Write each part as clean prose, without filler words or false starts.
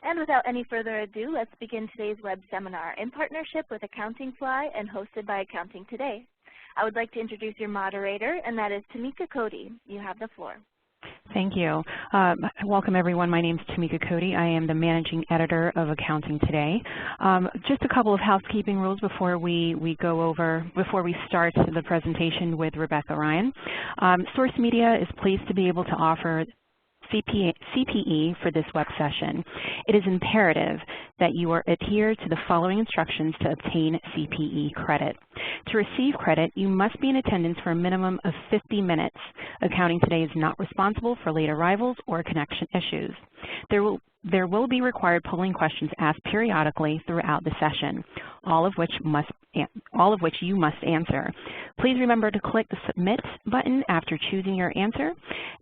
And without any further ado, let's begin today's web seminar in partnership with Accounting Fly and hosted by Accounting Today. I would like to introduce your moderator, and that is Tamika Cody. You have the floor. Thank you. Welcome, everyone. My name is Tamika Cody. I am the Managing Editor of Accounting Today. Just a couple of housekeeping rules before we start the presentation with Rebecca Ryan. Source Media is pleased to be able to offer CPE for this web session. It is imperative that you adhere to the following instructions to obtain CPE credit. To receive credit, you must be in attendance for a minimum of 50 minutes. Accounting Today is not responsible for late arrivals or connection issues. There will be required polling questions asked periodically throughout the session, all of which you must answer. Please remember to click the Submit button after choosing your answer,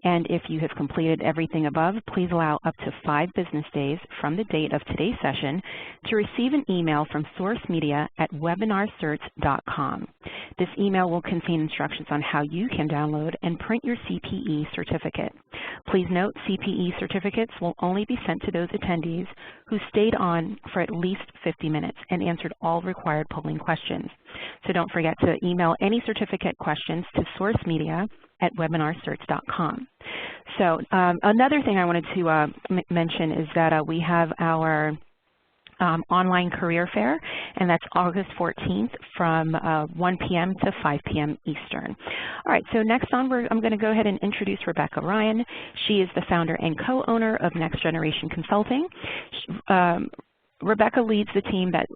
and if you have completed everything above, please allow up to 5 business days from the date of today's session to receive an email from Source Media at webinarcerts.com. This email will contain instructions on how you can download and print your CPE certificate. Please note, CPE certificates will only be sent to those attendees who stayed on for at least 50 minutes and answered all required polling questions. So don't forget to email any certificate questions to sourcemedia at webinarcerts.com. So another thing I wanted to mention is that we have our online career fair, and that's August 14th from 1 p.m. to 5 p.m. Eastern. All right, so next on, I'm going to go ahead and introduce Rebecca Ryan. She is the founder and co-owner of Next Generation Consulting. Rebecca leads the team that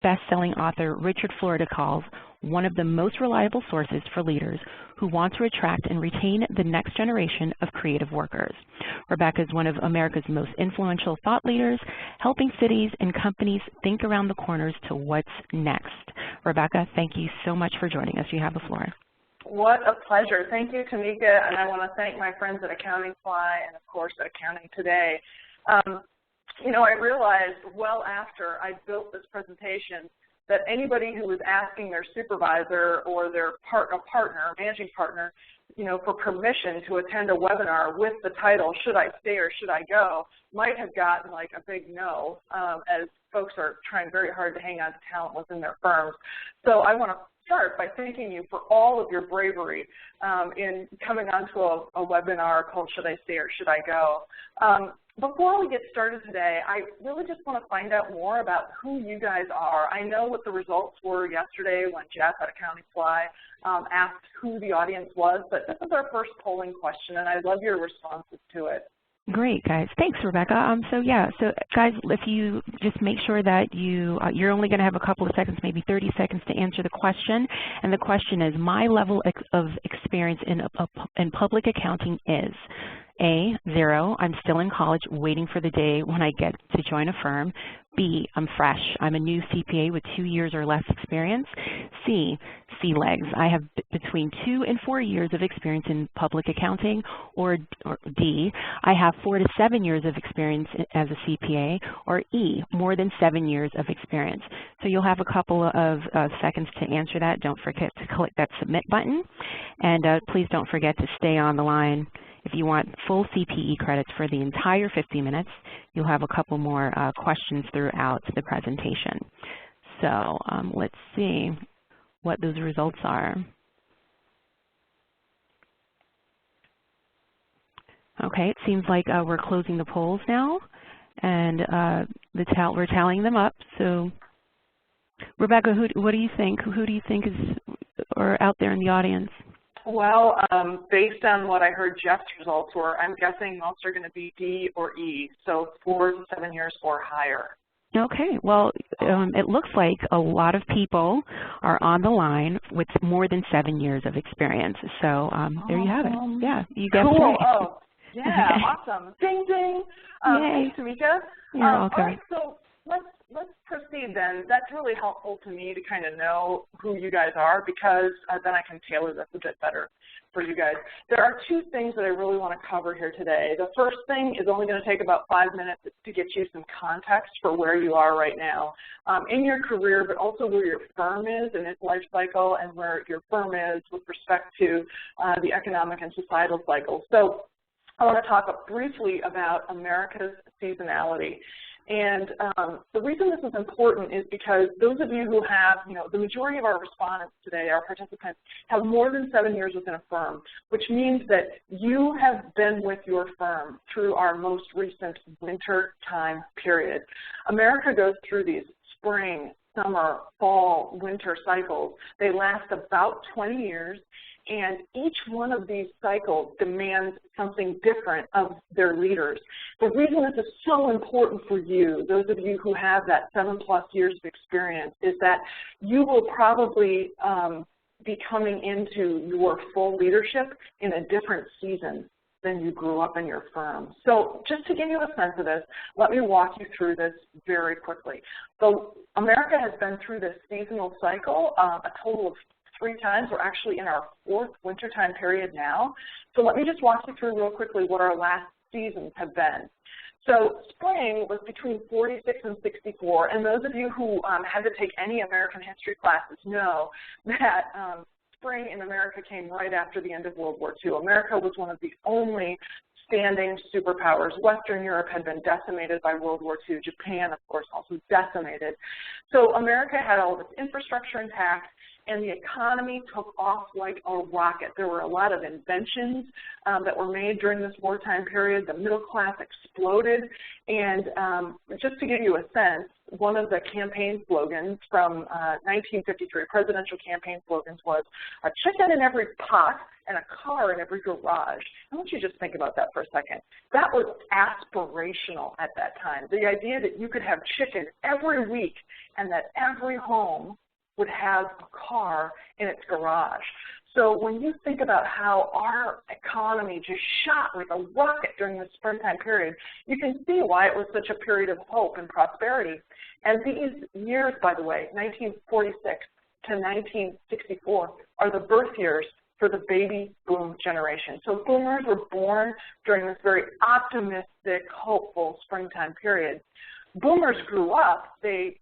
best-selling author Richard Florida calls one of the most reliable sources for leaders who want to attract and retain the next generation of creative workers. Rebecca is one of America's most influential thought leaders, helping cities and companies think around the corners to what's next. Rebecca, thank you so much for joining us. You have the floor. What a pleasure. Thank you, Tamika, and I want to thank my friends at Accounting Fly and, of course, at Accounting Today. You know, I realized well after I built this presentation that anybody who was asking their supervisor or their managing partner, you know, for permission to attend a webinar with the title, should I stay or should I go, might have gotten like a big no, as folks are trying very hard to hang on to talent within their firms. So I want to start by thanking you for all of your bravery in coming onto a webinar called Should I Stay or Should I Go? Before we get started today, I really just want to find out more about who you guys are. I know what the results were yesterday when Jeff at Accounting Fly asked who the audience was, but this is our first polling question, and I love your responses to it. Great, guys. Thanks, Rebecca. So guys, if you just make sure that you're only going to have a couple of seconds, maybe 30 seconds to answer the question. And the question is, my level of experience in public accounting is A, 0, I'm still in college waiting for the day when I get to join a firm. B, I'm fresh. I'm a new CPA with 2 years or less experience. C, legs. I have between 2 and 4 years of experience in public accounting. Or D, I have 4 to 7 years of experience as a CPA. Or E, more than 7 years of experience. So you'll have a couple of seconds to answer that. Don't forget to click that submit button. And please don't forget to stay on the line. If you want full CPE credits for the entire 50 minutes, you'll have a couple more questions throughout the presentation. So let's see what those results are. Okay, it seems like we're closing the polls now, and we're tallying them up. So, Rebecca, what do you think? Who do you think is out there in the audience? Well, based on what I heard Jeff's results were, I'm guessing most are going to be D or E, so 4 to 7 years or higher. Okay, well, it looks like a lot of people are on the line with more than 7 years of experience. So there you have it. Yeah, you guessed right. Oh, yeah, awesome. Ding, ding. Thanks, Tamika. You're welcome. All right, so let's proceed then. That's really helpful to me to kind of know who you guys are, because then I can tailor this a bit better for you guys. There are 2 things that I really want to cover here today. The first thing is only going to take about 5 minutes to get you some context for where you are right now in your career, but also where your firm is in its life cycle and where your firm is with respect to the economic and societal cycle. So I want to talk briefly about America's seasonality. And the reason this is important is because those of you who have, the majority of our respondents today, our participants, have more than 7 years within a firm, which means that you have been with your firm through our most recent winter time period. America goes through these spring, summer, fall, winter cycles. They last about 20 years. And each one of these cycles demands something different of their leaders. The reason this is so important for you, those of you who have that 7+ years of experience, is that you will probably be coming into your full leadership in a different season than you grew up in your firm. So just to give you a sense of this, let me walk you through this very quickly. So America has been through this seasonal cycle a total of 3 times. We're actually in our 4th wintertime period now. So let me just walk you through real quickly what our last seasons have been. So spring was between 46 and 64, and those of you who had to take any American history classes know that spring in America came right after the end of World War II. America was one of the only standing superpowers. Western Europe had been decimated by World War II. Japan, of course, also decimated. So America had all of its infrastructure intact, and the economy took off like a rocket. There were a lot of inventions that were made during this wartime period. The middle class exploded, and just to give you a sense, one of the campaign slogans from 1953, presidential campaign slogans, was "a chicken in every pot and a car in every garage." I want you to just think about that for a second. That was aspirational at that time. The idea that you could have chicken every week and that every home would have a car in its garage. So when you think about how our economy just shot like a rocket during the springtime period, you can see why it was such a period of hope and prosperity. And these years, by the way, 1946 to 1964, are the birth years for the baby boom generation. So boomers were born during this very optimistic, hopeful springtime period. Boomers grew up, they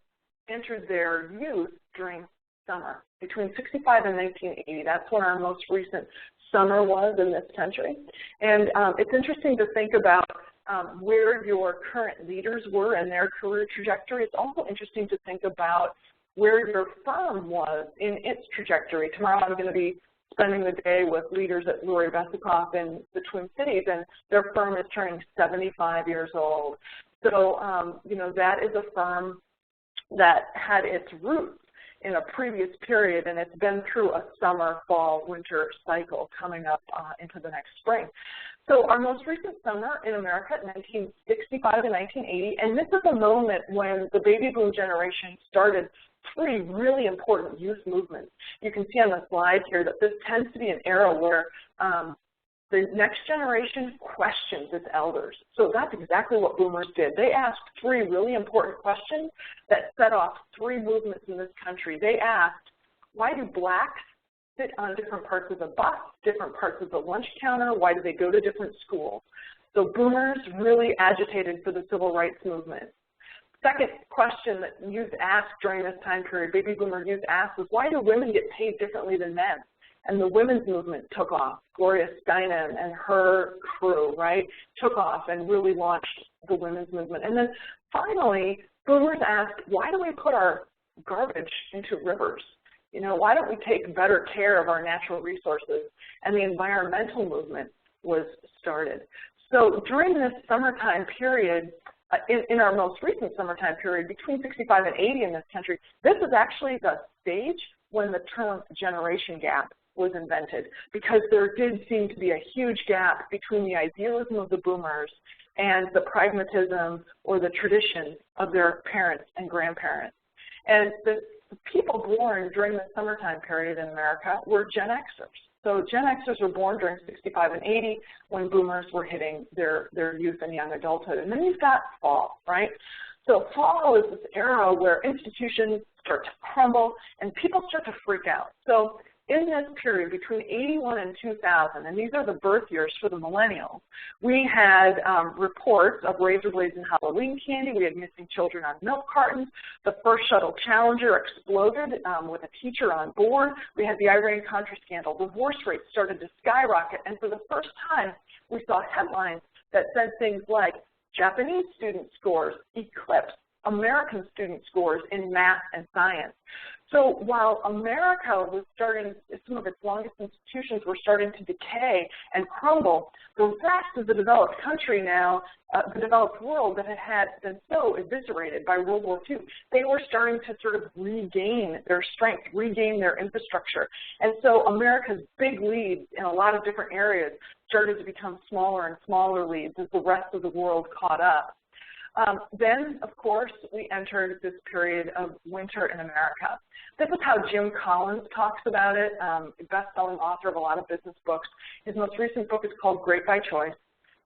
entered their youth during summer, between 65 and 1980. That's when our most recent summer was in this country. And it's interesting to think about where your current leaders were in their career trajectory. It's also interesting to think about where your firm was in its trajectory. Tomorrow I'm going to be spending the day with leaders at Lori Vesikoff in the Twin Cities, and their firm is turning 75 years old. So, that is a firm that had its roots in a previous period, and it's been through a summer, fall, winter cycle coming up into the next spring. So our most recent summer in America, 1965 to 1980, and this is a moment when the baby boom generation started 3 really important youth movements. You can see on the slide here that this tends to be an era where the next generation questions its elders. So that's exactly what boomers did. They asked 3 really important questions that set off 3 movements in this country. They asked, why do blacks sit on different parts of the bus, different parts of the lunch counter? Why do they go to different schools? So boomers really agitated for the civil rights movement. Second question that youth asked during this time period, baby boomer youth asked, was why do women get paid differently than men? And the women's movement took off. Gloria Steinem and her crew, right, took off and really launched the women's movement. And then finally, boomers asked, why do we put our garbage into rivers? Why don't we take better care of our natural resources? And the environmental movement was started. So during this summertime period, in our most recent summertime period, between 65 and 80 in this country, this is actually the stage when the term generation gap was invented, because there did seem to be a huge gap between the idealism of the boomers and the pragmatism or the tradition of their parents and grandparents. And the people born during the summertime period in America were Gen Xers. So Gen Xers were born during 65 and 80 when boomers were hitting their youth and young adulthood. And then you've got fall, right? So fall is this era where institutions start to crumble and people start to freak out. So in this period between 81 and 2000, and these are the birth years for the millennials, we had reports of razor blades and Halloween candy. We had missing children on milk cartons. The first shuttle Challenger exploded with a teacher on board. We had the Iran-Contra scandal. Divorce rates started to skyrocket, and for the first time, we saw headlines that said things like Japanese student scores eclipse American student scores in math and science. So while America was starting, some of its longest institutions were starting to decay and crumble, the rest of the developed country now, the developed world that had been so eviscerated by World War II, they were starting to sort of regain their strength, regain their infrastructure. And so America's big leads in a lot of different areas started to become smaller and smaller leads as the rest of the world caught up. Then, of course, we entered this period of winter in America. This is how Jim Collins talks about it, a best-selling author of a lot of business books. His most recent book is called Great by Choice.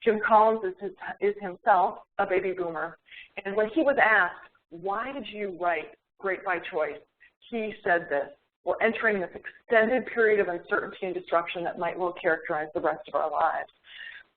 Jim Collins is himself a baby boomer. And when he was asked, why did you write Great by Choice, he said this: we're entering this extended period of uncertainty and disruption that might well characterize the rest of our lives.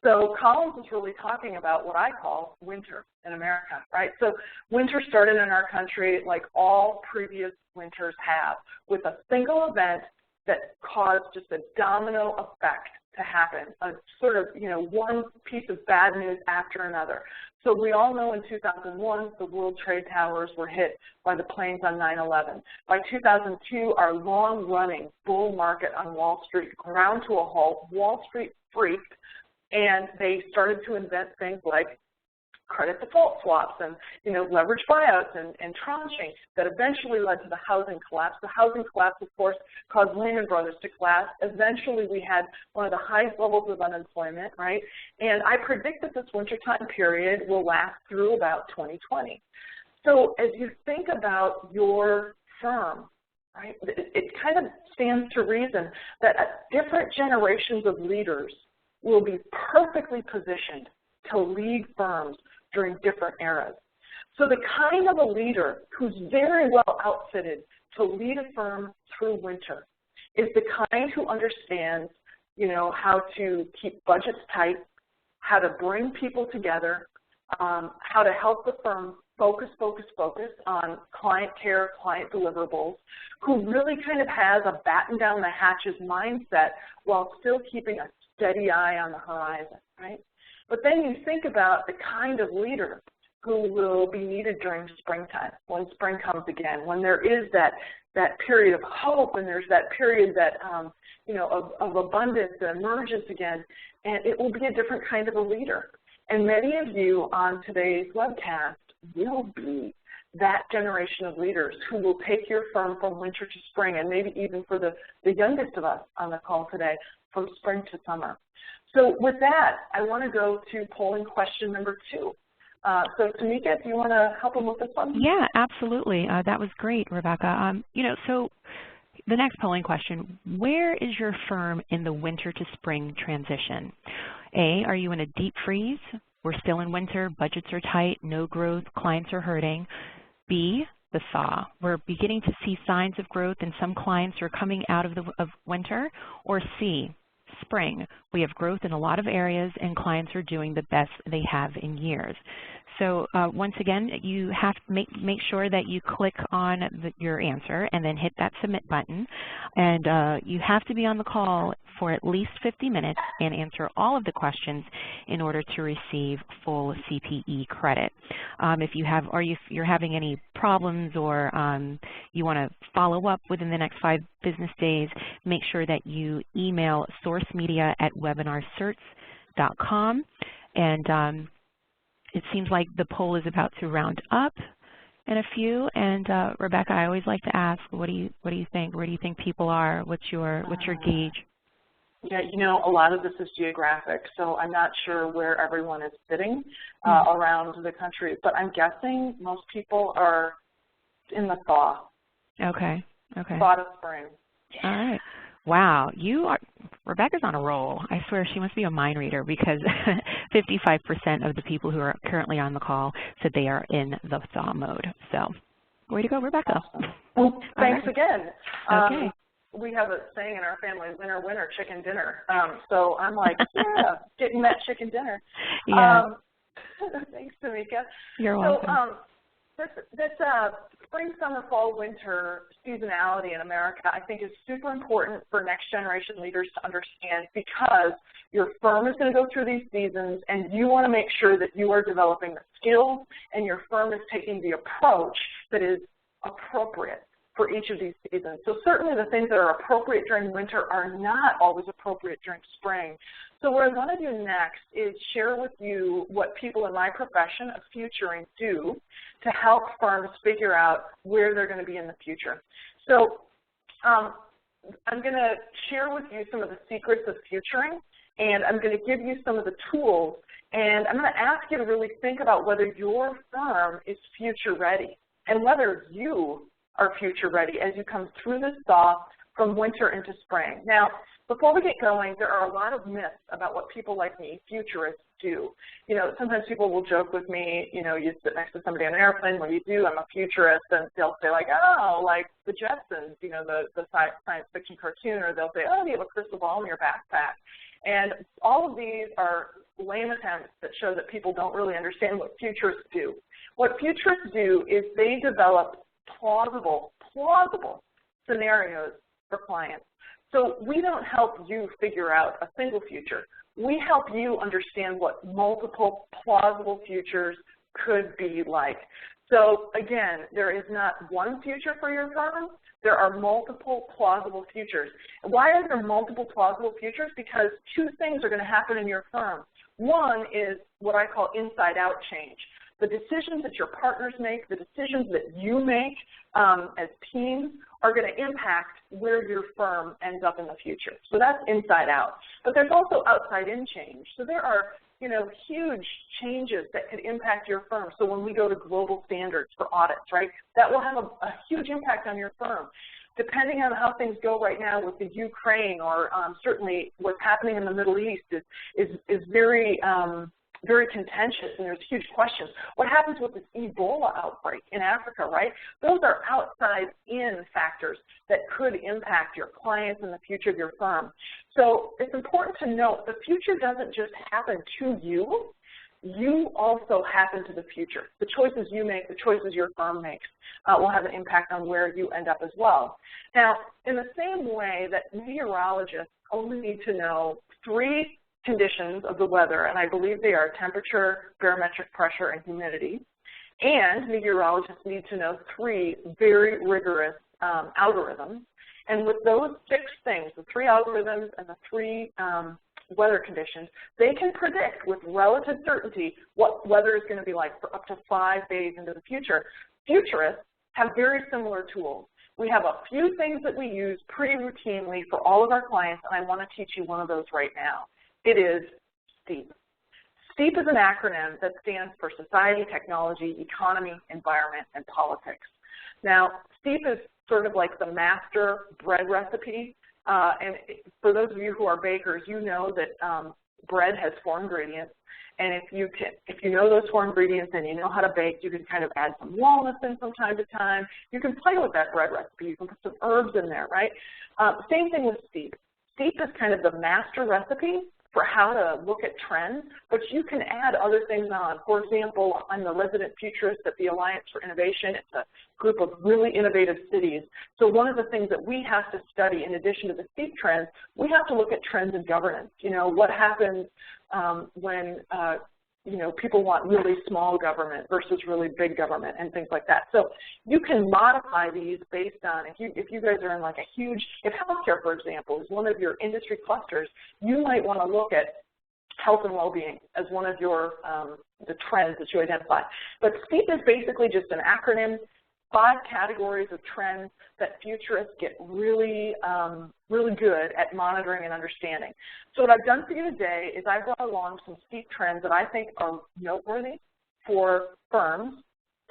So Collins is really talking about what I call winter in America, right? So winter started in our country like all previous winters have, with a single event that caused just a domino effect to happen, a sort of, one piece of bad news after another. So we all know in 2001, the World Trade Towers were hit by the planes on 9/11. By 2002, our long-running bull market on Wall Street ground to a halt. Wall Street freaked, and they started to invent things like credit default swaps and, leverage buyouts and tranching that eventually led to the housing collapse. The housing collapse, of course, caused Lehman Brothers to collapse. Eventually, we had one of the highest levels of unemployment, right? And I predict that this wintertime period will last through about 2020. So as you think about your firm, right, it kind of stands to reason that different generations of leaders will be perfectly positioned to lead firms during different eras. So the kind of a leader who's very well outfitted to lead a firm through winter is the kind who understands, how to keep budgets tight, how to bring people together, how to help the firm focus on client care, client deliverables, who really kind of has a batten down the hatches mindset while still keeping a steady eye on the horizon, right? But then you think about the kind of leader who will be needed during springtime, when spring comes again, when there is that period of hope and there's that period that, of abundance that emerges again, and it will be a different kind of a leader. And many of you on today's webcast will be that generation of leaders who will take your firm from winter to spring, and maybe even for the youngest of us on the call today, from spring to summer. So with that, I want to go to polling question number 2. So Tamika, do you want to help them with this one? Yeah, absolutely. That was great, Rebecca. So the next polling question: where is your firm in the winter to spring transition? A, are you in a deep freeze? We're still in winter, budgets are tight, no growth, clients are hurting. B, the thaw. We're beginning to see signs of growth and some clients are coming out of winter. Or C, spring. We have growth in a lot of areas and clients are doing the best they have in years. So once again, you have to make sure that you click on your answer and then hit that submit button. And you have to be on the call for at least 50 minutes and answer all of the questions in order to receive full CPE credit. If you're having any problems or you want to follow up within the next 5 business days, make sure that you email sourcemedia@webinarcerts.com. And it seems like the poll is about to round up in a few. And Rebecca, I always like to ask, what do you think? Where do you think people are? What's your gauge? Yeah, a lot of this is geographic, so I'm not sure where everyone is sitting around the country, but I'm guessing most people are in the thaw. Okay. Thaw of spring. All right. Wow, Rebecca's on a roll. I swear she must be a mind reader, because 55% of the people who are currently on the call said they are in the thaw mode. So, way to go, Rebecca. Awesome. Well, thanks again. Okay. we have a saying in our family, winner, winner, chicken dinner. So I'm like, yeah, getting that chicken dinner. Yeah. Thanks, Tamika. You're welcome. So this spring, summer, fall, winter seasonality in America, I think, is super important for next generation leaders to understand, because your firm is going to go through these seasons, and you want to make sure that you are developing the skills and your firm is taking the approach that is appropriate for each of these seasons. So certainly the things that are appropriate during winter are not always appropriate during spring. So what I want to do next is share with you what people in my profession of futuring do to help firms figure out where they're going to be in the future. So I'm going to share with you some of the secrets of futuring, and I'm going to give you some of the tools, and I'm going to ask you to really think about whether your firm is future ready and whether you are future ready as you come through this thaw from winter into spring. Now, before we get going, there are a lot of myths about what people like me, futurists, do. You know, sometimes people will joke with me, you know, you sit next to somebody on an airplane, what do you do? I'm a futurist, and they'll say like, oh, like the Jetsons, you know, the science fiction cartoon, or they'll say, oh, you have a crystal ball in your backpack. And all of these are lame attempts that show that people don't really understand what futurists do. What futurists do is they develop plausible scenarios for clients. So we don't help you figure out a single future. We help you understand what multiple plausible futures could be like. So again, there is not one future for your firm. There are multiple plausible futures. Why are there multiple plausible futures? Because two things are going to happen in your firm. One is what I call inside-out change. The decisions that your partners make, the decisions that you make as teams are going to impact where your firm ends up in the future. So that's inside out. But there's also outside in change. So there are, you know, huge changes that could impact your firm. So when we go to global standards for audits, right, that will have a huge impact on your firm. Depending on how things go right now with the Ukraine, or certainly what's happening in the Middle East is very very contentious, and there's huge questions. What happens with this Ebola outbreak in Africa, right? Those are outside-in factors that could impact your clients and the future of your firm. So it's important to note the future doesn't just happen to you. You also happen to the future. The choices you make, the choices your firm makes will have an impact on where you end up as well. Now, in the same way that meteorologists only need to know 3 conditions of the weather, and I believe they are temperature, barometric pressure, and humidity. And meteorologists need to know 3 very rigorous algorithms. And with those 6 things, the 3 algorithms and the 3 weather conditions, they can predict with relative certainty what weather is going to be like for up to 5 days into the future. Futurists have very similar tools. We have a few things that we use pretty routinely for all of our clients, and I want to teach you one of those right now. It is STEEP. STEEP is an acronym that stands for Society, Technology, Economy, Environment, and Politics. Now, STEEP is sort of like the master bread recipe. And for those of you who are bakers, you know that bread has 4 ingredients. And if you know those 4 ingredients and you know how to bake, you can kind of add some walnuts in from time to time. You can play with that bread recipe. You can put some herbs in there, right? Same thing with STEEP. STEEP is kind of the master recipe for how to look at trends, but you can add other things on. For example, I'm the resident futurist at the Alliance for Innovation. It's a group of really innovative cities. So one of the things that we have to study, in addition to the STEEP trends, we have to look at trends in governance. You know, what happens when you know, people want really small government versus really big government and things like that. So you can modify these based on, if you guys are in like a huge, if healthcare, for example, is one of your industry clusters, you might want to look at health and well-being as one of your, the trends that you identify. But STEEP is basically just an acronym, 5 categories of trends that futurists get really, really good at monitoring and understanding. So what I've done for you today is I've brought along some STEEP trends that I think are noteworthy for firms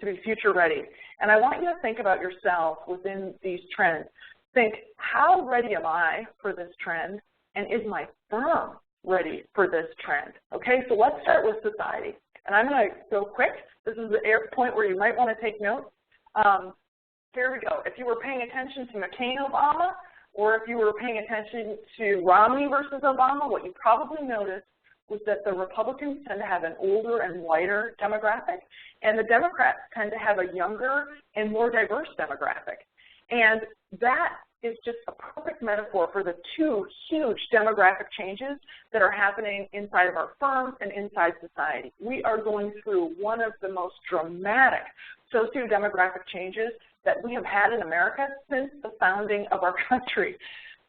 to be future ready. And I want you to think about yourself within these trends. Think, how ready am I for this trend, and is my firm ready for this trend? Okay, so let's start with society. And I'm going to go quick. This is the point where you might want to take notes. Here we go. If you were paying attention to McCain Obama, or if you were paying attention to Romney versus Obama, what you probably noticed was that the Republicans tend to have an older and whiter demographic, and the Democrats tend to have a younger and more diverse demographic. And that is just a perfect metaphor for the two huge demographic changes that are happening inside of our firms and inside society. We are going through one of the most dramatic socio-demographic changes that we have had in America since the founding of our country.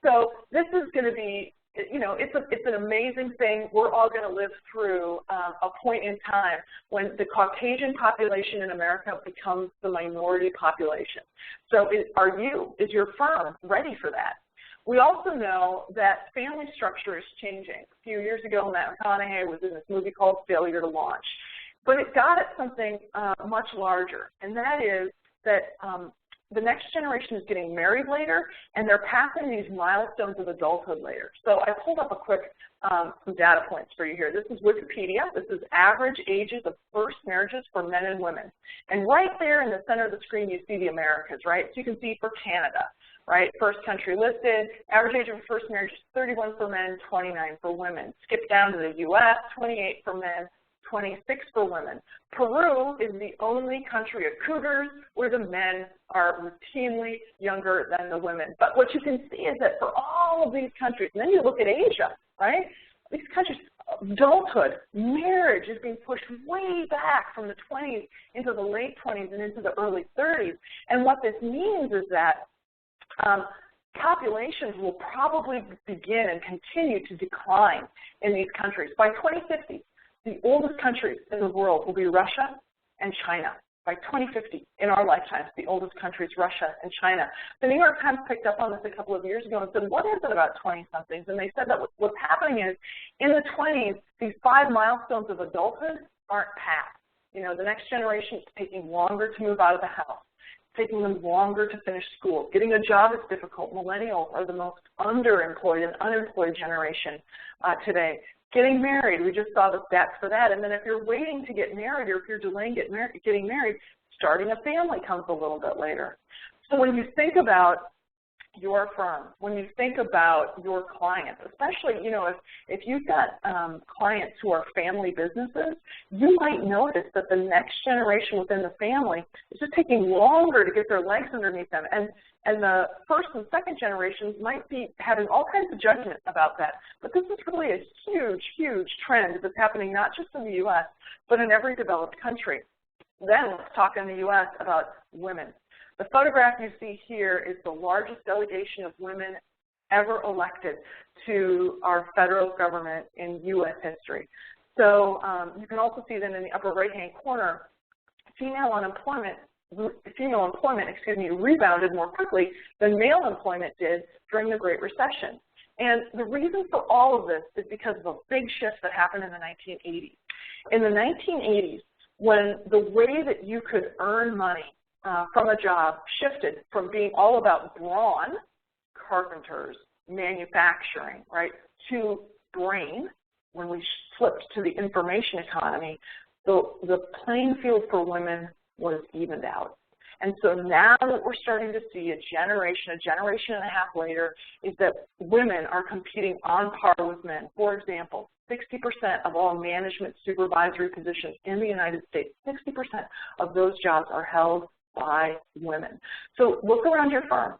So this is going to be, you know, it's an amazing thing. We're all going to live through a point in time when the Caucasian population in America becomes the minority population. So is your firm ready for that? We also know that family structure is changing. A few years ago, Matt McConaughey was in this movie called Failure to Launch. But it got at something much larger, and that is that the next generation is getting married later, and they're passing these milestones of adulthood later. So I pulled up a quick some data points for you here. This is Wikipedia. This is average ages of first marriages for men and women. And right there in the center of the screen, you see the Americas, right? So you can see for Canada, right? First country listed. Average age of first marriage is 31 for men, 29 for women. Skip down to the U.S., 28 for men, 26 for women. Peru is the only country of cougars where the men are routinely younger than the women. But what you can see is that for all of these countries, and then you look at Asia, right? These countries, adulthood, marriage is being pushed way back from the 20s into the late 20s and into the early 30s. And what this means is that populations will probably begin and continue to decline in these countries. By 2050, the oldest countries in the world will be Russia and China. By 2050, in our lifetimes, the oldest countries, Russia and China. The New York Times picked up on this a couple of years ago and said, what is it about 20-somethings? And they said that what's happening is, in the 20s, these 5 milestones of adulthood aren't passed. You know, the next generation is taking longer to move out of the house, taking them longer to finish school. Getting a job is difficult. Millennials are the most underemployed and unemployed generation today. Getting married, we just saw the stats for that. And then if you're waiting to get married, or if you're delaying getting married, starting a family comes a little bit later. So when you think about your firm, when you think about your clients, especially, you know, if you've got clients who are family businesses, you might notice that the next generation within the family is just taking longer to get their legs underneath them. And the first and second generations might be having all kinds of judgment about that. But this is really a huge, huge trend that's happening not just in the U.S., but in every developed country. Then let's talk in the U.S. about women. The photograph you see here is the largest delegation of women ever elected to our federal government in U.S. history. So you can also see then in the upper right-hand corner, female employment, rebounded more quickly than male employment did during the Great Recession. And the reason for all of this is because of a big shift that happened in the 1980s. In the 1980s, when the way that you could earn money from a job shifted from being all about brawn, carpenters, manufacturing, right, to brain, when we flipped to the information economy, the playing field for women was evened out. And so now what we're starting to see, a generation and a half later, is that women are competing on par with men. For example, 60% of all management supervisory positions in the United States, 60% of those jobs are held by women. So look around your firm.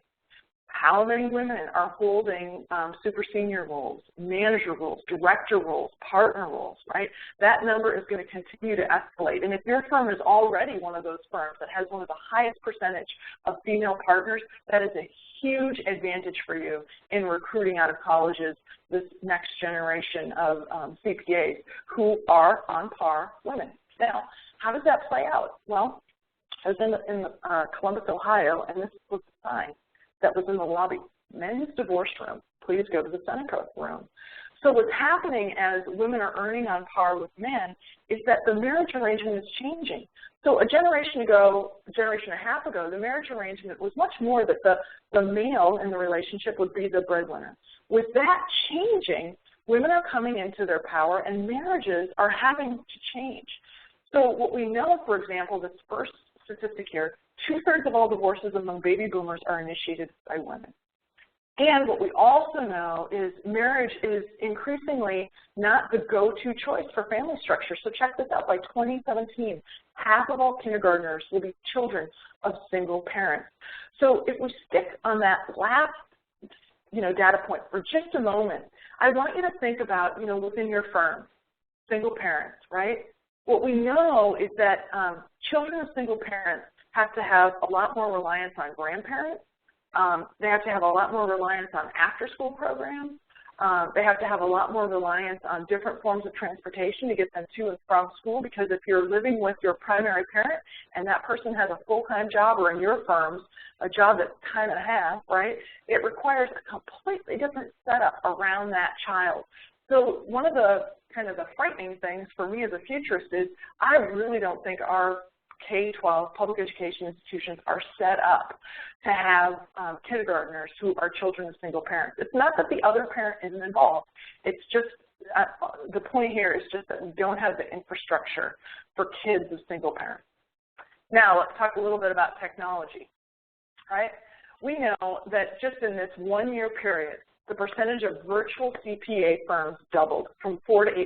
How many women are holding super senior roles, manager roles, director roles, partner roles, right? That number is going to continue to escalate. And if your firm is already one of those firms that has one of the highest percentage of female partners, that is a huge advantage for you in recruiting out of colleges this next generation of CPAs who are on par women. Now, how does that play out? Well, I was in Columbus, Ohio, and this was the sign that was in the lobby. Men's divorce room, please go to the Seneca room. So what's happening as women are earning on par with men is that the marriage arrangement is changing. So a generation and a half ago, the marriage arrangement was much more that the male in the relationship would be the breadwinner. With that changing, women are coming into their power and marriages are having to change. So what we know, for example, this first statistic here, 2/3 of all divorces among baby boomers are initiated by women. And what we also know is marriage is increasingly not the go-to choice for family structure. So check this out, by 2017, half of all kindergartners will be children of single parents. So if we stick on that last data point for just a moment, I want you to think about, within your firm, single parents, right? What we know is that children of single parents have to have a lot more reliance on grandparents. They have to have a lot more reliance on after-school programs. They have to have a lot more reliance on different forms of transportation to get them to and from school, because if you're living with your primary parent and that person has a full-time job, or in your firms, a job that's time and a half, right, it requires a completely different setup around that child. So one of the kind of the frightening things for me as a futurist is I really don't think our K-12 public education institutions are set up to have kindergartners who are children of single parents. It's not that the other parent isn't involved. It's just, the point here is just that we don't have the infrastructure for kids of single parents. Now let's talk a little bit about technology, right? We know that just in this 1 year period, the percentage of virtual CPA firms doubled from 4 to 8%.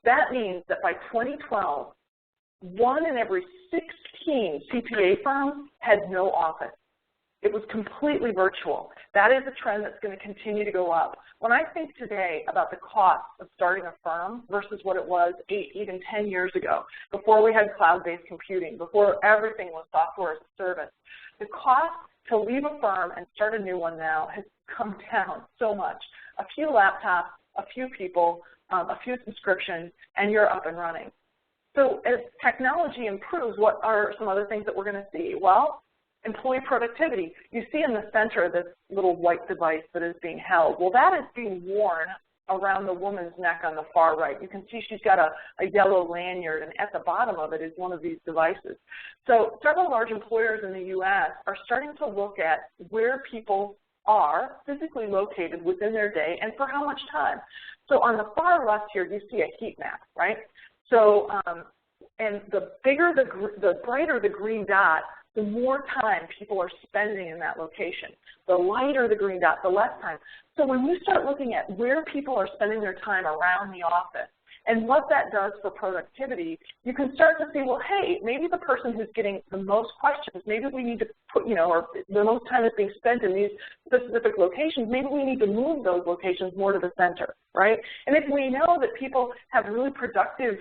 That means that by 2012, 1 in every 16 CPA firms had no office. It was completely virtual. That is a trend that's going to continue to go up. When I think today about the cost of starting a firm versus what it was 8, even 10 years ago, before we had cloud-based computing, before everything was software as a service, the cost to leave a firm and start a new one now has come down so much. A few laptops, a few people, a few subscriptions, and you're up and running. So as technology improves, what are some other things that we're going to see? Well, employee productivity. You see in the center this little white device that is being held. Well, that is being worn around the woman's neck on the far right. You can see she's got a yellow lanyard, and at the bottom of it is one of these devices. So several large employers in the U.S. are starting to look at where people are physically located within their day and for how much time. So on the far left here, you see a heat map, right? So, and the brighter the green dot, the more time people are spending in that location. The lighter the green dot, the less time. So when you start looking at where people are spending their time around the office and what that does for productivity, you can start to see, well, hey, maybe the person who's getting the most questions, maybe we need to put, or the most time is being spent in these specific locations, maybe we need to move those locations more to the center, right? And if we know that people have really productive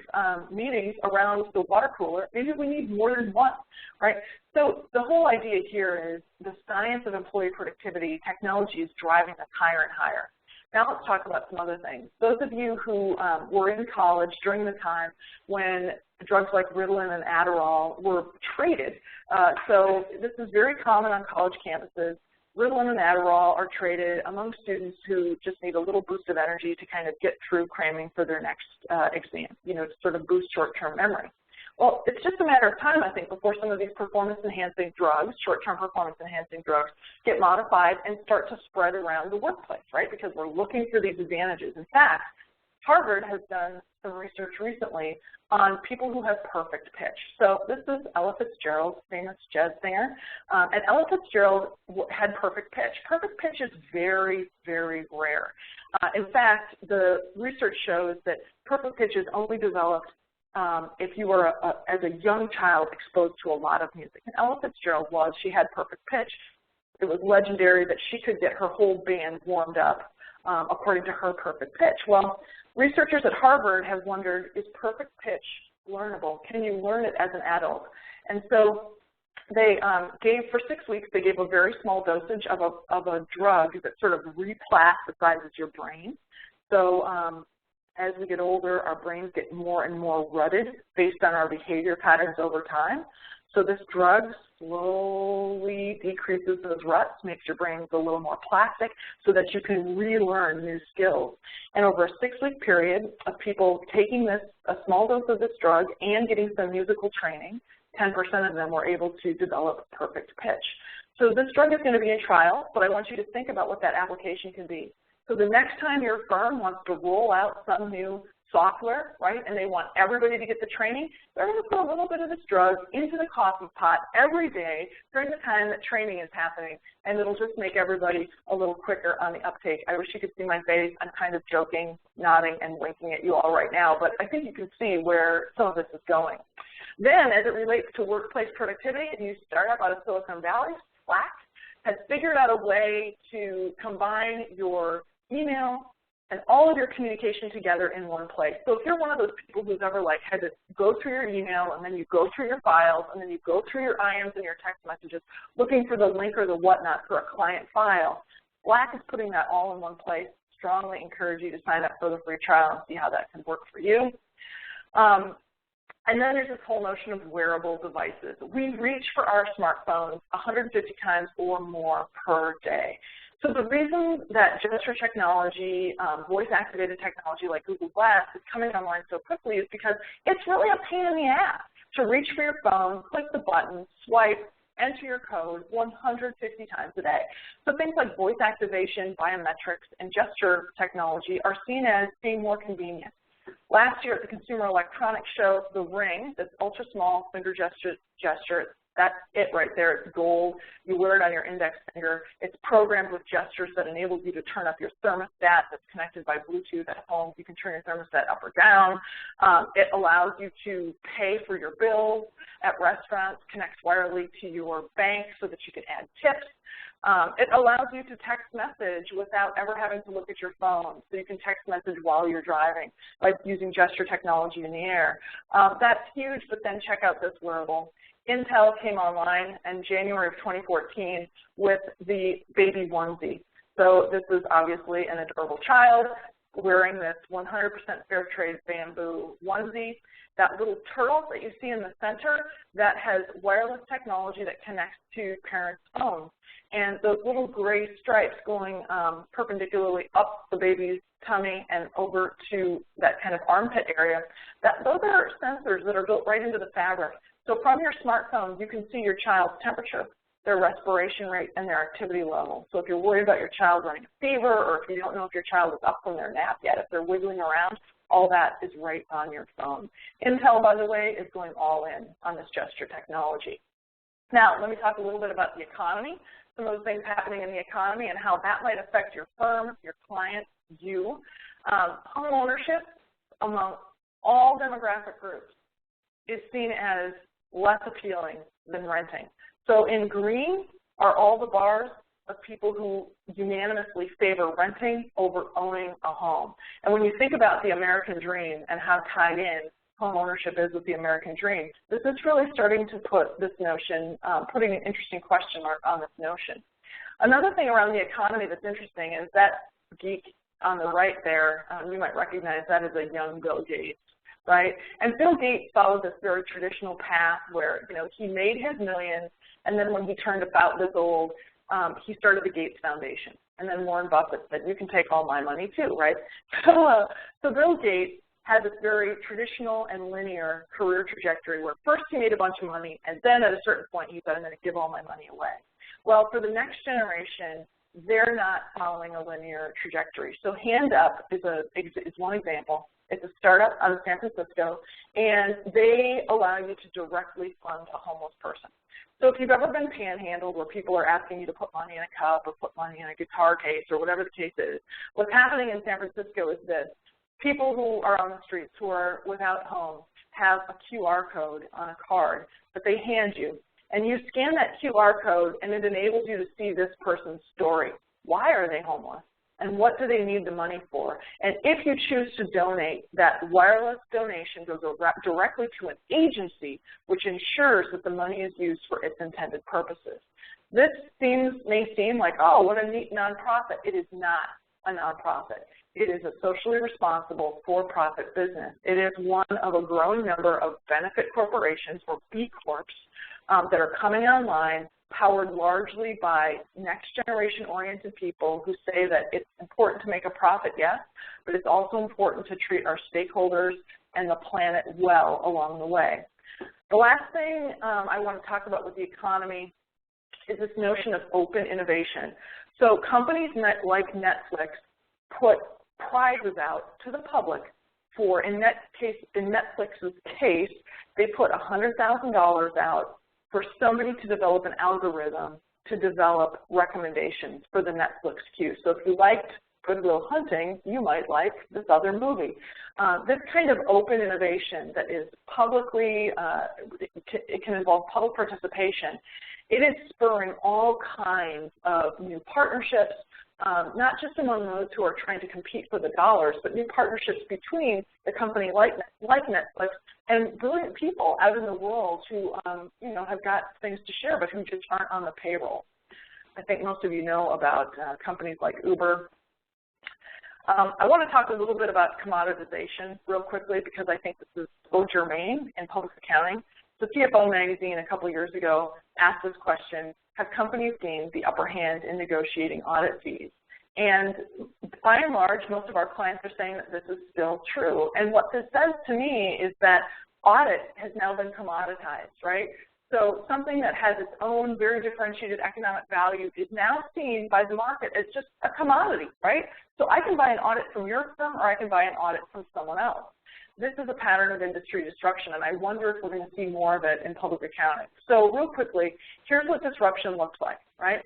meetings around the water cooler, maybe we need more than one, right? So the whole idea here is the science of employee productivity, technology is driving us higher and higher. Now let's talk about some other things. Those of you who were in college during the time when drugs like Ritalin and Adderall were traded, so this is very common on college campuses. Ritalin and Adderall are traded among students who just need a little boost of energy to kind of get through cramming for their next exam, to sort of boost short-term memory. Well, it's just a matter of time, I think, before some of these performance-enhancing drugs, short-term performance-enhancing drugs, get modified and start to spread around the workplace, right? Because we're looking for these advantages. In fact, Harvard has done some research recently on people who have perfect pitch. So this is Ella Fitzgerald, famous jazz singer, and Ella Fitzgerald had perfect pitch. Perfect pitch is very, very rare. In fact, the research shows that perfect pitch is only developed if you were, as a young child, exposed to a lot of music. And Ella Fitzgerald was. She had perfect pitch. It was legendary that she could get her whole band warmed up according to her perfect pitch. Well, researchers at Harvard have wondered, is perfect pitch learnable? Can you learn it as an adult? And so they gave, for 6 weeks, they gave a very small dosage of a drug that sort of replasticizes your brain. So as we get older, our brains get more and more rutted based on our behavior patterns over time. So this drug slowly decreases those ruts, makes your brains a little more plastic so that you can relearn new skills. And over a 6-week period of people taking a small dose of this drug and getting some musical training, 10% of them were able to develop perfect pitch. So this drug is going to be in trial, but I want you to think about what that application can be. So the next time your firm wants to roll out some new software, right, and they want everybody to get the training, they're going to put a little bit of this drug into the coffee pot every day during the time that training is happening, and it'll just make everybody a little quicker on the uptake. I wish you could see my face. I'm kind of joking, nodding, and winking at you all right now, but I think you can see where some of this is going. Then, as it relates to workplace productivity, a new startup out of Silicon Valley, Slack, has figured out a way to combine your email and all of your communication together in one place. So if you're one of those people who's ever like had to go through your email and then you go through your files and then you go through your IMs and your text messages looking for the link or the whatnot for a client file, Slack is putting that all in one place. Strongly encourage you to sign up for the free trial and see how that can work for you. And then there's this whole notion of wearable devices. We reach for our smartphones 150 times or more per day. So the reason that gesture technology, voice-activated technology like Google Glass is coming online so quickly is because it's really a pain in the ass to reach for your phone, click the button, swipe, enter your code 150 times a day. So things like voice activation, biometrics, and gesture technology are seen as being more convenient. Last year at the Consumer Electronics Show, the Ring, this ultra-small finger gesture, that's it right there. It's gold. You wear it on your index finger. It's programmed with gestures that enable you to turn up your thermostat that's connected by Bluetooth at home. You can turn your thermostat up or down. It allows you to pay for your bills at restaurants, connects wirelessly to your bank so that you can add tips. It allows you to text message without ever having to look at your phone. So you can text message while you're driving by using gesture technology in the air. That's huge, but then check out this wearable. Intel came online in January of 2014 with the baby onesie. So this is obviously an adorable child wearing this 100% fair trade bamboo onesie. That little turtle that you see in the center, that has wireless technology that connects to parents' phones. And those little gray stripes going perpendicularly up the baby's tummy and over to that kind of armpit area, those are sensors that are built right into the fabric. So from your smartphone, you can see your child's temperature, their respiration rate, and their activity level. So if you're worried about your child running a fever, or if you don't know if your child is up from their nap yet, if they're wiggling around, all that is right on your phone. Intel, by the way, is going all in on this gesture technology. Now, let me talk a little bit about the economy, some of the things happening in the economy and how that might affect your firm, your client, you. Home ownership among all demographic groups is seen as less appealing than renting. So in green are all the bars of people who unanimously favor renting over owning a home. And when you think about the American dream and how tied in home ownership is with the American dream, this is really starting to put this notion, putting an interesting question mark on this notion. Another thing around the economy that's interesting is that geek on the right there, you might recognize that as a young Bill Gates. Right? And Bill Gates followed this very traditional path where, you know, he made his millions, and then when he turned about this old, he started the Gates Foundation. And then Warren Buffett said, you can take all my money too, right? So Bill Gates had this very traditional and linear career trajectory where first he made a bunch of money, and then at a certain point he said, I'm going to give all my money away. Well, for the next generation, they're not following a linear trajectory. So Hand Up is one example. It's a startup out of San Francisco, and they allow you to directly fund a homeless person. So if you've ever been panhandled where people are asking you to put money in a cup or put money in a guitar case or whatever the case is, what's happening in San Francisco is this. People who are on the streets who are without homes have a QR code on a card that they hand you. And you scan that QR code, and it enables you to see this person's story. Why are they homeless? And what do they need the money for? And if you choose to donate, that wireless donation goes directly to an agency which ensures that the money is used for its intended purposes. This may seem like, oh, what a neat nonprofit. It is not a nonprofit. It is a socially responsible for-profit business. It is one of a growing number of benefit corporations, or B Corps, that are coming online, powered largely by next-generation-oriented people who say that it's important to make a profit, yes, but it's also important to treat our stakeholders and the planet well along the way. The last thing I want to talk about with the economy is this notion of open innovation. So companies like Netflix put prizes out to the public for, in Netflix's case, they put $100,000 out for somebody to develop an algorithm to develop recommendations for the Netflix queue. So if you liked Good Will Hunting, you might like this other movie. This kind of open innovation that is publicly, it can involve public participation. It is spurring all kinds of new partnerships, not just among those who are trying to compete for the dollars, but new partnerships between the company like Netflix and brilliant people out in the world who, you know, have got things to share, but who just aren't on the payroll. I think most of you know about companies like Uber. I want to talk a little bit about commoditization real quickly because I think this is so germane in public accounting. So CFO Magazine a couple years ago asked this question: have companies gained the upper hand in negotiating audit fees? And by and large, most of our clients are saying that this is still true. And what this says to me is that audit has now been commoditized, right? So something that has its own very differentiated economic value is now seen by the market as just a commodity, right? So I can buy an audit from your firm or I can buy an audit from someone else. This is a pattern of industry disruption, and I wonder if we're going to see more of it in public accounting. So real quickly, here's what disruption looks like, right?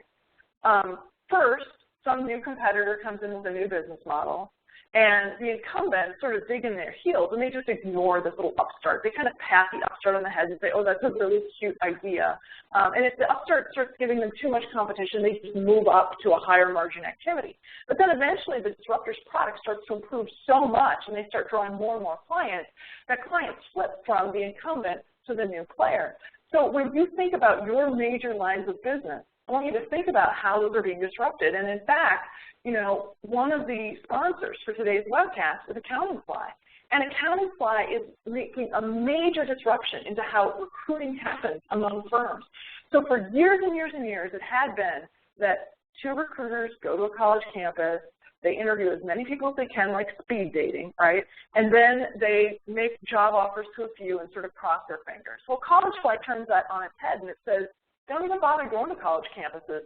First, some new competitor comes in with a new business model, and the incumbents sort of dig in their heels, and they just ignore this little upstart. They kind of pat the upstart on the head and say, oh, that's a really cute idea. And if the upstart starts giving them too much competition, they just move up to a higher margin activity. But then eventually the disruptor's product starts to improve so much, and they start drawing more and more clients, that clients flip from the incumbent to the new player. So when you think about your major lines of business, I want you to think about how those are being disrupted. And in fact, you know, one of the sponsors for today's webcast is Accounting Fly. And Accounting Fly is making a major disruption into how recruiting happens among firms. So for years and years and years, it had been that two recruiters go to a college campus, they interview as many people as they can, like speed dating, right? And then they make job offers to a few and sort of cross their fingers. Well, College Fly turns that on its head, and it says, don't even bother going to college campuses.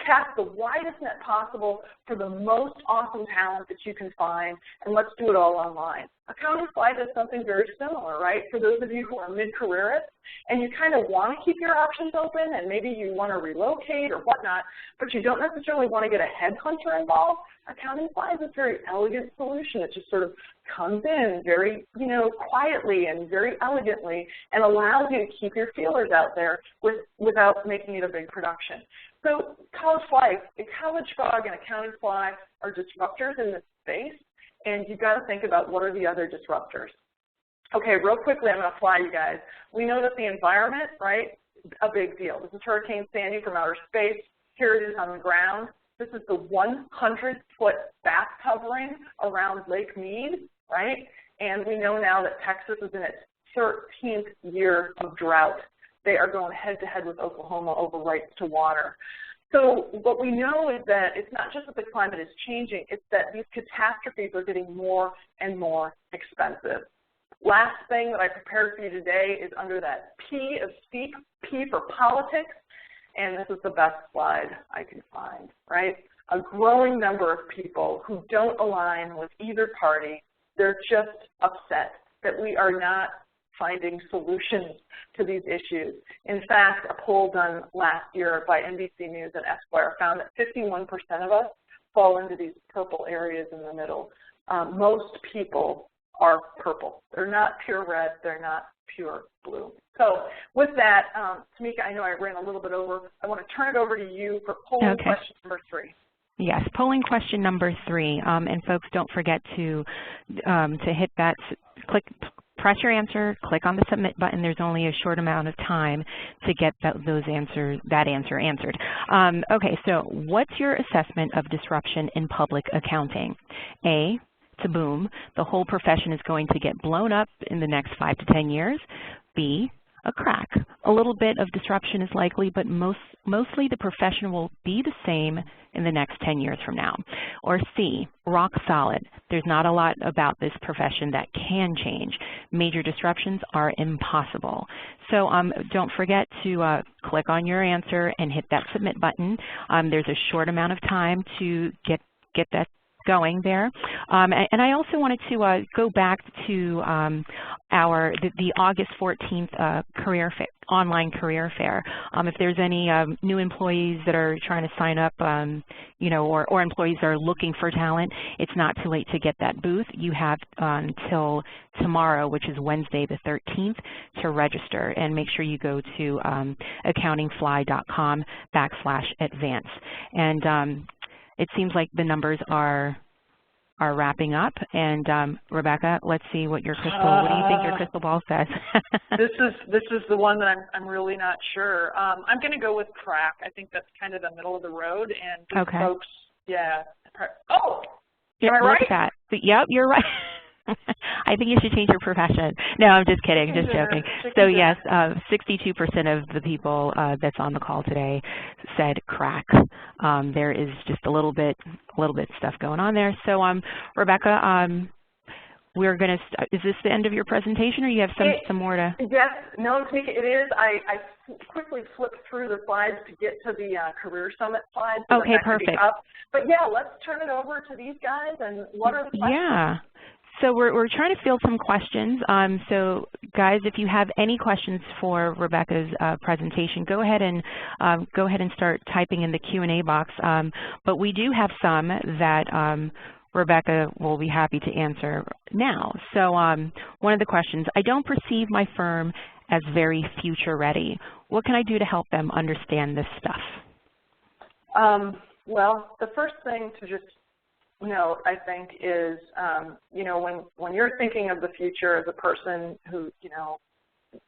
Cast the widest net possible for the most awesome talent that you can find, and let's do it all online. Accounting Fly does something very similar, right? For those of you who are mid-careerists and you kind of want to keep your options open and maybe you want to relocate or whatnot, but you don't necessarily want to get a headhunter involved, Accounting Fly is a very elegant solution. It just sort of comes in very, you know, quietly and very elegantly and allows you to keep your feelers out there without making it a big production. So College Fly, College Frog and Accounting Fly are disruptors in this space, and you've got to think about what are the other disruptors. Okay, real quickly, I'm going to fly you guys. We know that the environment, right, a big deal. This is Hurricane Sandy from outer space. Here it is on the ground. This is the 100-foot bath covering around Lake Mead, right? And we know now that Texas is in its 13th year of drought. They are going head-to-head with Oklahoma over rights to water. So what we know is that it's not just that the climate is changing, it's that these catastrophes are getting more and more expensive. Last thing that I prepared for you today is under that P of speak, P for politics, and this is the best slide I can find, right? A growing number of people who don't align with either party, they're just upset that we are not finding solutions to these issues. In fact, a poll done last year by NBC News and Esquire found that 51% of us fall into these purple areas in the middle. Most people are purple. They're not pure red. They're not pure blue. So with that, Tamika, I know I ran a little bit over. I want to turn it over to you for polling question number 3. Yes, polling question number 3. And folks, don't forget to hit that, press your answer, click on the submit button. There's only a short amount of time to get that answer answered. Okay, so what's your assessment of disruption in public accounting? A, it's a boom. The whole profession is going to get blown up in the next 5 to 10 years. B, a crack. A little bit of disruption is likely, but mostly the profession will be the same in the next 10 years from now. Or C, rock solid. There's not a lot about this profession that can change. Major disruptions are impossible. So don't forget to click on your answer and hit that submit button. There's a short amount of time to get that going there. And I also wanted to go back to the August 14th online career fair. If there's any new employees that are trying to sign up, or employees that are looking for talent, it's not too late to get that booth. You have until tomorrow, which is Wednesday the 13th, to register, and make sure you go to accountingfly.com/advance. And it seems like the numbers are wrapping up. And Rebecca, let's see what your what do you think your crystal ball says? This is the one that I'm really not sure. I'm going to go with crack. I think that's kind of the middle of the road, and okay. Folks, yeah. Oh, am I right? Look at that. Yep, you're right. I think you should change your profession. No, I'm just kidding, just joking. So yes, 62% of the people that's on the call today said crack. There is just a little bit stuff going on there. So Rebecca, we're going to, is this the end of your presentation, or you have some more to? Yes, no, Tamika, it is. I quickly flipped through the slides to get to the Career Summit slides. So okay, perfect. But yeah, let's turn it over to these guys, and what are the questions? Yeah. So we're trying to field some questions. So guys, if you have any questions for Rebecca's presentation, go ahead and start typing in the Q&A box. But we do have some that Rebecca will be happy to answer now. So one of the questions: I don't perceive my firm as very future ready. What can I do to help them understand this stuff? Well, the first thing to just note, I think, is, when you're thinking of the future as a person who,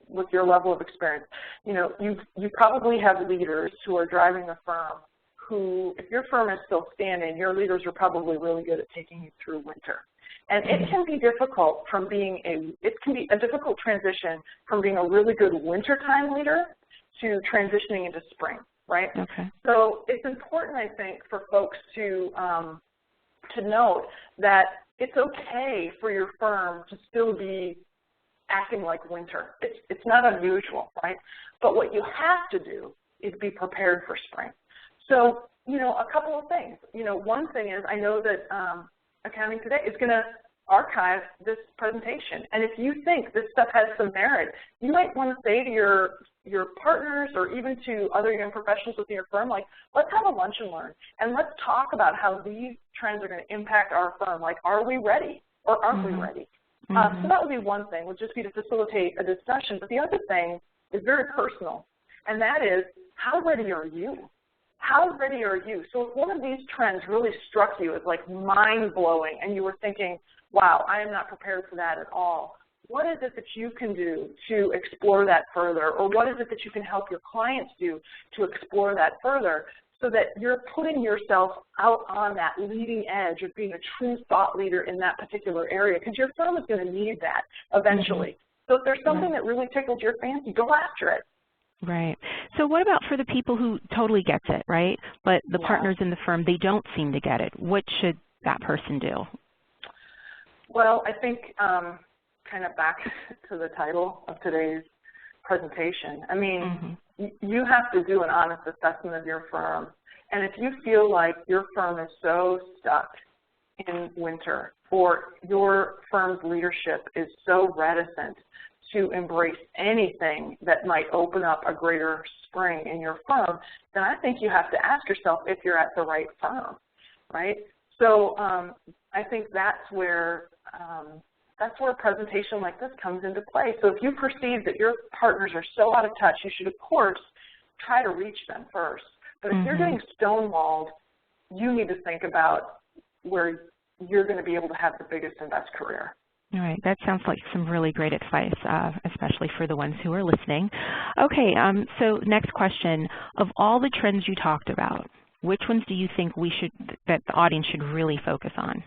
with your level of experience, you probably have leaders who are driving the firm who, if your firm is still standing, your leaders are probably really good at taking you through winter. And it can be difficult it can be a difficult transition from being a really good wintertime leader to transitioning into spring, right? Okay. So it's important, I think, for folks to note that it's okay for your firm to still be acting like winter. It's not unusual, right? But what you have to do is be prepared for spring. So, a couple of things. One thing is, I know that Accounting Today is going to archive this presentation. And if you think this stuff has some merit, you might want to say to your partners or even to other young professionals within your firm, like, let's have a lunch and learn, and let's talk about how these trends are going to impact our firm. Like, are we ready or aren't we ready? So that would be one thing, would just be to facilitate a discussion. But the other thing is very personal, and that is, how ready are you? How ready are you? So if one of these trends really struck you as like mind-blowing and you were thinking, wow, I am not prepared for that at all, what is it that you can do to explore that further? Or what is it that you can help your clients do to explore that further, so that you're putting yourself out on that leading edge of being a true thought leader in that particular area? Because your firm is going to need that eventually. So if there's something that really tickles your fancy, go after it. Right. So what about for the people who totally gets it, right? But the partners in the firm, they don't seem to get it. What should that person do? Well, I think kind of back to the title of today's presentation. I mean, you have to do an honest assessment of your firm. And if you feel like your firm is so stuck in winter, or your firm's leadership is so reticent to embrace anything that might open up a greater spring in your firm, then I think you have to ask yourself if you're at the right firm, right? So I think that's where a presentation like this comes into play. So if you perceive that your partners are so out of touch, you should, of course, try to reach them first. But if you're getting stonewalled, you need to think about where you're going to be able to have the biggest and best career. All right, that sounds like some really great advice, especially for the ones who are listening. Okay, so next question. Of all the trends you talked about, which ones do you think that the audience should really focus on?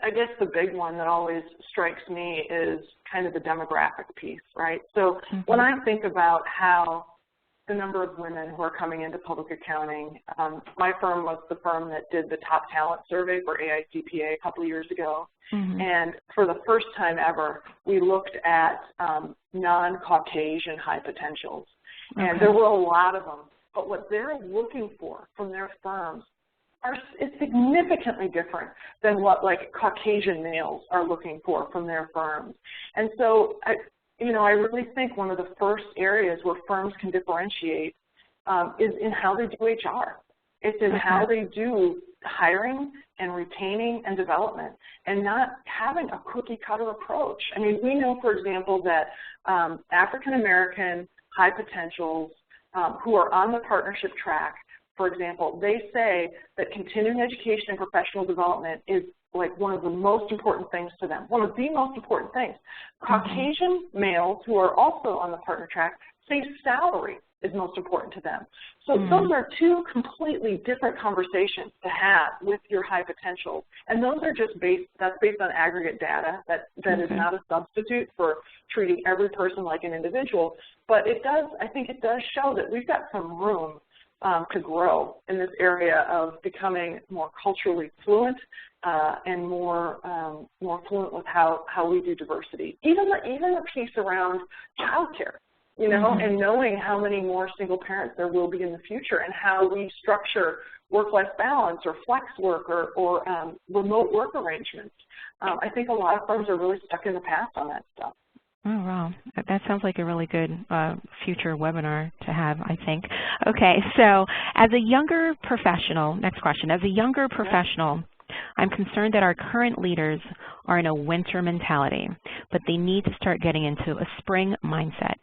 I guess the big one that always strikes me is kind of the demographic piece, right? So when I think about how the number of women who are coming into public accounting, my firm was the firm that did the top talent survey for AICPA a couple of years ago. And for the first time ever, we looked at non-Caucasian high potentials. And there were a lot of them. But what they're looking for from their firms is significantly different than what like Caucasian males are looking for from their firms. And so, I really think one of the first areas where firms can differentiate is in how they do HR. It's in how they do hiring and retaining and development, and not having a cookie-cutter approach. I mean, we know, for example, that African-American high potentials who are on the partnership track, for example, they say that continuing education and professional development is like one of the most important things to them, one of the most important things. Caucasian males who are also on the partner track say salary is most important to them. So those are two completely different conversations to have with your high potentials. And those are just that's based on aggregate data. That is not a substitute for treating every person like an individual. But I think it does show that we've got some room to grow in this area of becoming more culturally fluent and more fluent with how we do diversity. Even the piece around childcare, and knowing how many more single parents there will be in the future, and how we structure work-life balance or flex work or remote work arrangements. I think a lot of firms are really stuck in the past on that stuff. Oh, wow. That sounds like a really good future webinar to have, I think. Okay, so as a younger professional, next question, as a younger professional, I'm concerned that our current leaders are in a winter mentality, but they need to start getting into a spring mindset.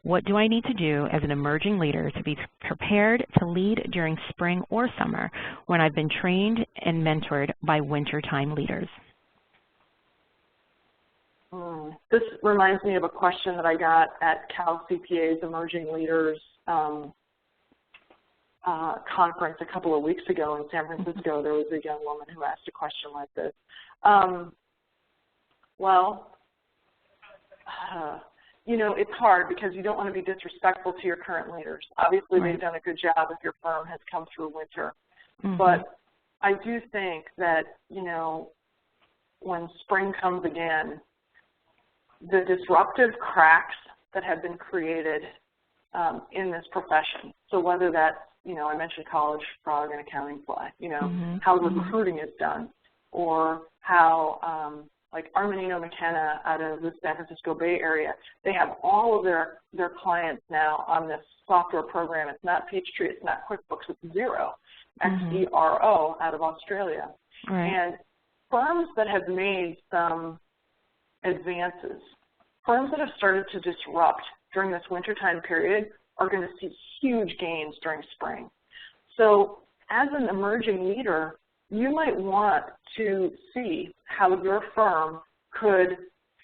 What do I need to do as an emerging leader to be prepared to lead during spring or summer when I've been trained and mentored by wintertime leaders? This reminds me of a question that I got at Cal CPA's Emerging Leaders conference a couple of weeks ago in San Francisco. There was a young woman who asked a question like this. It's hard because you don't want to be disrespectful to your current leaders. Obviously, they've done a good job if your firm has come through winter. But I do think that, when spring comes again, the disruptive cracks that have been created in this profession, so whether that's, I mentioned college frog and accounting fly, how recruiting is done, or how, like Armanino McKenna out of the San Francisco Bay Area, they have all of their clients now on this software program. It's not Peachtree, it's not QuickBooks, it's Xero, Xero out of Australia. And firms that have made some advances, firms that have started to disrupt during this wintertime period are going to see huge gains during spring. So as an emerging leader, you might want to see how your firm could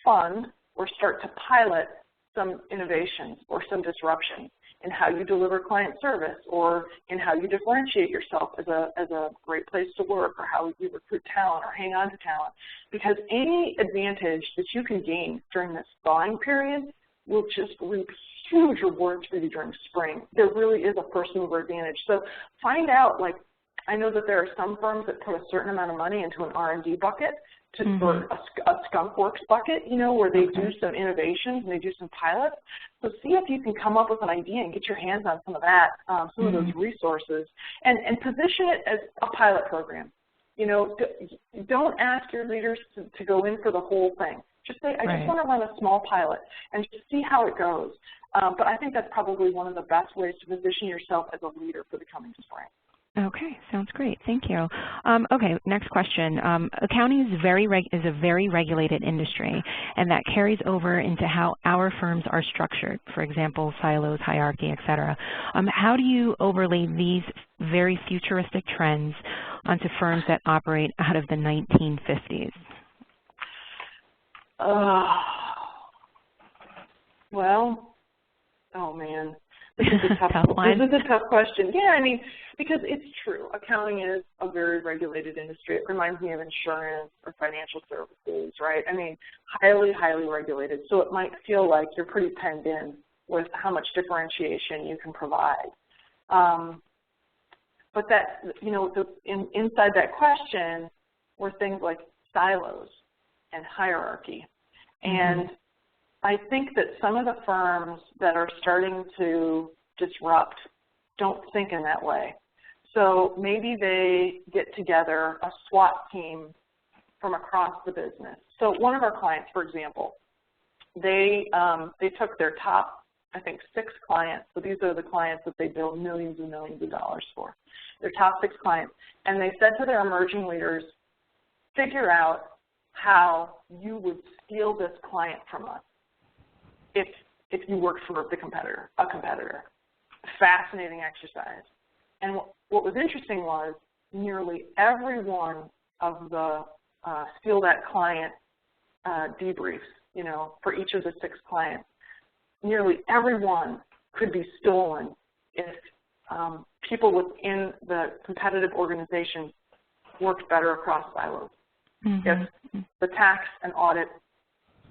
fund or start to pilot some innovations or some disruption in how you deliver client service, or in how you differentiate yourself as a great place to work, or how you recruit talent or hang on to talent. Because any advantage that you can gain during this thawing period will just reap huge rewards for you during spring. There really is a first mover advantage. So find out, like, I know that there are some firms that put a certain amount of money into an R&D bucket, for a skunk works bucket, where they do some innovations and they do some pilots. So see if you can come up with an idea and get your hands on some of that, some of those resources, and position it as a pilot program. Don't ask your leaders to go in for the whole thing. Just say, I just want to run a small pilot and just see how it goes. But I think that's probably one of the best ways to position yourself as a leader for the coming spring. Okay, sounds great. Thank you. Okay, next question. Accounting is a very regulated industry, and that carries over into how our firms are structured. For example, silos, hierarchy, et cetera. How do you overlay these very futuristic trends onto firms that operate out of the 1950s? Oh man. This is a tough question. Yeah, I mean, because it's true. Accounting is a very regulated industry. It reminds me of insurance or financial services, right? I mean, highly, highly regulated. So it might feel like you're pretty penned in with how much differentiation you can provide. But that, inside that question were things like silos and hierarchy. And I think that some of the firms that are starting to disrupt don't think in that way. So maybe they get together a SWAT team from across the business. So one of our clients, for example, they took their top, I think, 6 clients. So these are the clients that they bill millions and millions of dollars for. Their top 6 clients. And they said to their emerging leaders, figure out how you would steal this client from us if you worked for a competitor. Fascinating exercise. And what was interesting was nearly every one of the steal that client debriefs, for each of the 6 clients, nearly every one could be stolen if people within the competitive organization worked better across silos. Mm-hmm. If the tax and audit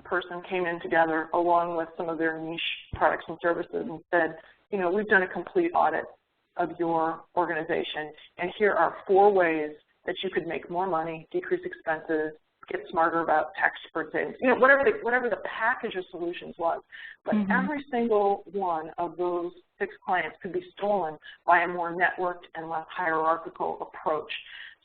person came in together along with some of their niche products and services and said, we've done a complete audit of your organization, and here are 4 ways that you could make more money, decrease expenses, get smarter about tax deferred savings, whatever the package of solutions was. But every single one of those 6 clients could be stolen by a more networked and less hierarchical approach.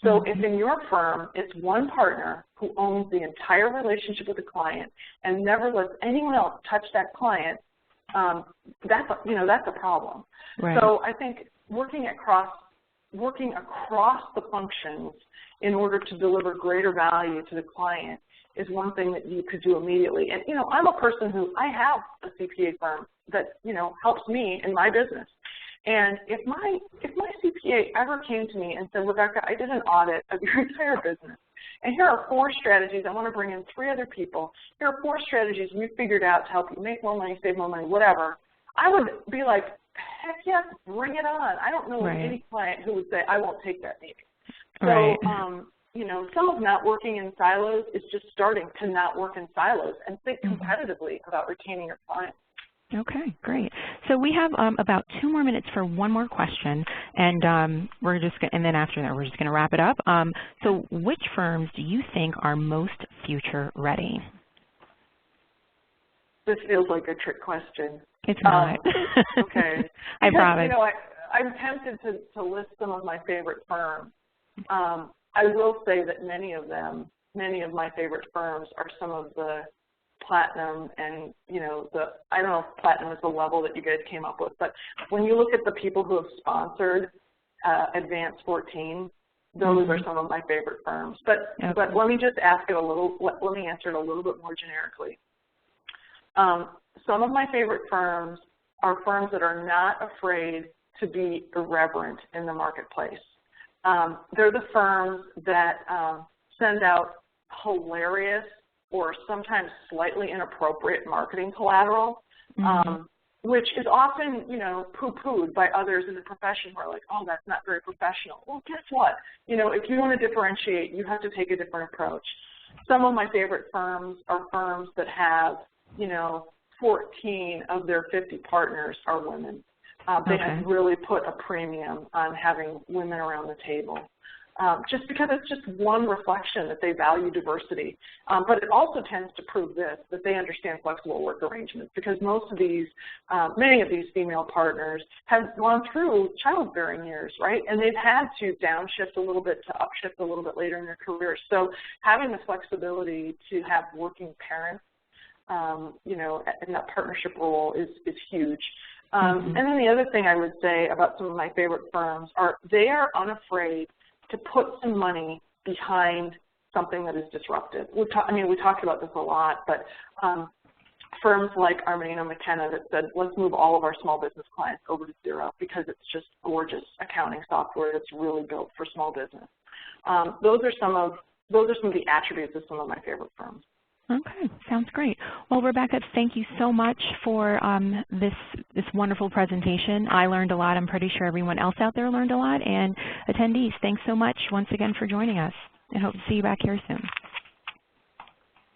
So if in your firm it's one partner who owns the entire relationship with the client and never lets anyone else touch that client, that's a problem. Right. So I think working across the functions in order to deliver greater value to the client is one thing that you could do immediately. And I'm a person who I have a CPA firm that helps me in my business. And if my CPA ever came to me and said, Rebecca, I did an audit of your entire business, and here are 4 strategies. I want to bring in 3 other people. Here are 4 strategies we figured out to help you make more money, save more money, whatever. I would be like, heck yes, bring it on. I don't know of any client who would say, I won't take that meeting. So, some of not working in silos is just starting to not work in silos and think competitively about retaining your clients. Okay, great. So we have about 2 more minutes for one more question, and and then after that we're just going to wrap it up. So which firms do you think are most future ready? This feels like a trick question. It's not. Okay. I promise. I'm tempted to list some of my favorite firms. I will say that many of my favorite firms are some of the platinum and, I don't know if platinum is the level that you guys came up with, but when you look at the people who have sponsored Advanced 14, those are some of my favorite firms. But let me just let me answer it a little bit more generically. Some of my favorite firms are firms that are not afraid to be irreverent in the marketplace. They're the firms that send out hilarious or sometimes slightly inappropriate marketing collateral, which is often, poo-pooed by others in the profession who are like, oh, that's not very professional. Well, guess what? If you want to differentiate, you have to take a different approach. Some of my favorite firms are firms that have, 14 of their 50 partners are women. They have really put a premium on having women around the table. Just because it's just one reflection that they value diversity. But it also tends to prove that they understand flexible work arrangements, because many of these female partners have gone through childbearing years, right? And they've had to downshift a little bit to upshift a little bit later in their careers. So having the flexibility to have working parents, in that partnership role is huge. And then the other thing I would say about some of my favorite firms are they are unafraid to put some money behind something that is disruptive. We talked about this a lot, but firms like Armano McKenna that said, let's move all of our small business clients over to Xero because it's just gorgeous accounting software that's really built for small business. Those are some of the attributes of some of my favorite firms. Okay, sounds great. Well, Rebecca, thank you so much for this wonderful presentation. I learned a lot. I'm pretty sure everyone else out there learned a lot. And attendees, thanks so much once again for joining us, and hope to see you back here soon.